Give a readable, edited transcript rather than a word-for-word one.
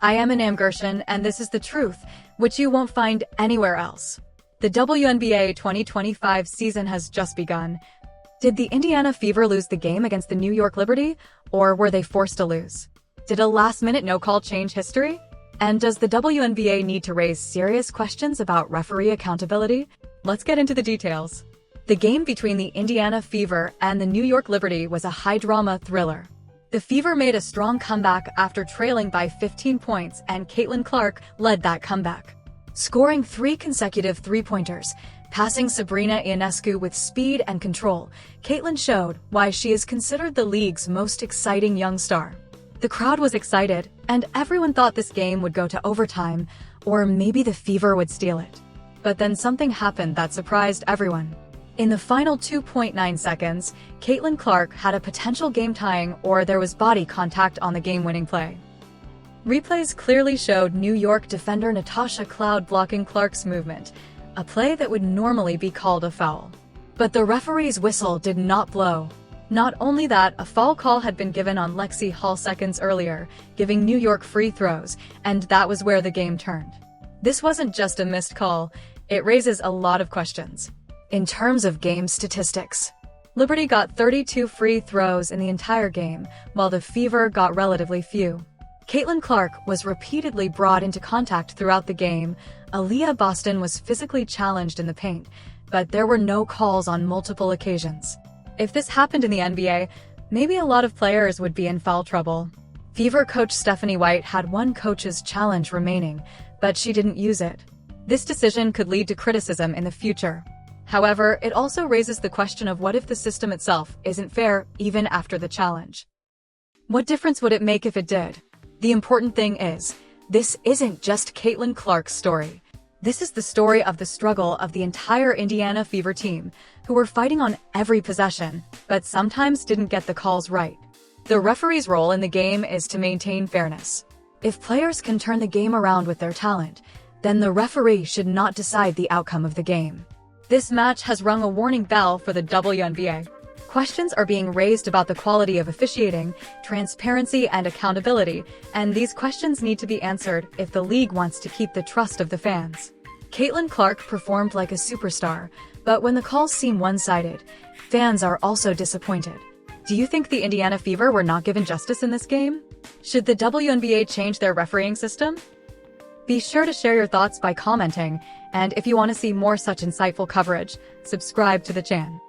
I am Anam Gershon, and this is the truth, which you won't find anywhere else. The WNBA 2025 season has just begun. Did the Indiana Fever lose the game against the New York Liberty, or were they forced to lose? Did a last-minute no-call change history? And does the WNBA need to raise serious questions about referee accountability? Let's get into the details. The game between the Indiana Fever and the New York Liberty was a high-drama thriller. The Fever made a strong comeback after trailing by 15 points, and Caitlin Clark led that comeback, scoring 3 consecutive three-pointers. Passing Sabrina Ionescu with speed and control, Caitlin showed why she is considered the league's most exciting young star. The crowd was excited, and everyone thought this game would go to overtime, or maybe the Fever would steal it. But then something happened that surprised everyone. In the final 2.9 seconds, Caitlin Clark had a potential game-tying, or there was body contact on the game-winning play. Replays clearly showed New York defender Natasha Cloud blocking Clark's movement, a play that would normally be called a foul. But the referee's whistle did not blow. Not only that, a foul call had been given on Lexi Hall seconds earlier, giving New York free throws, and that was where the game turned. This wasn't just a missed call, it raises a lot of questions. In terms of game statistics, Liberty got 32 free throws in the entire game, while the Fever got relatively few. Caitlin Clark was repeatedly brought into contact throughout the game. Aaliyah Boston was physically challenged in the paint, but there were no calls on multiple occasions. If this happened in the NBA, maybe a lot of players would be in foul trouble. Fever coach Stephanie White had one coach's challenge remaining, but she didn't use it. This decision could lead to criticism in the future. However, it also raises the question of what if the system itself isn't fair even after the challenge? What difference would it make if it did? The important thing is, this isn't just Caitlin Clark's story. This is the story of the struggle of the entire Indiana Fever team, who were fighting on every possession, but sometimes didn't get the calls right. The referee's role in the game is to maintain fairness. If players can turn the game around with their talent, then the referee should not decide the outcome of the game. This match has rung a warning bell for the WNBA. Questions are being raised about the quality of officiating, transparency, and accountability, and these questions need to be answered if the league wants to keep the trust of the fans. Caitlin Clark performed like a superstar, but when the calls seem one-sided, fans are also disappointed. Do you think the Indiana Fever were not given justice in this game? Should the WNBA change their refereeing system? Be sure to share your thoughts by commenting, and if you want to see more such insightful coverage, subscribe to the channel.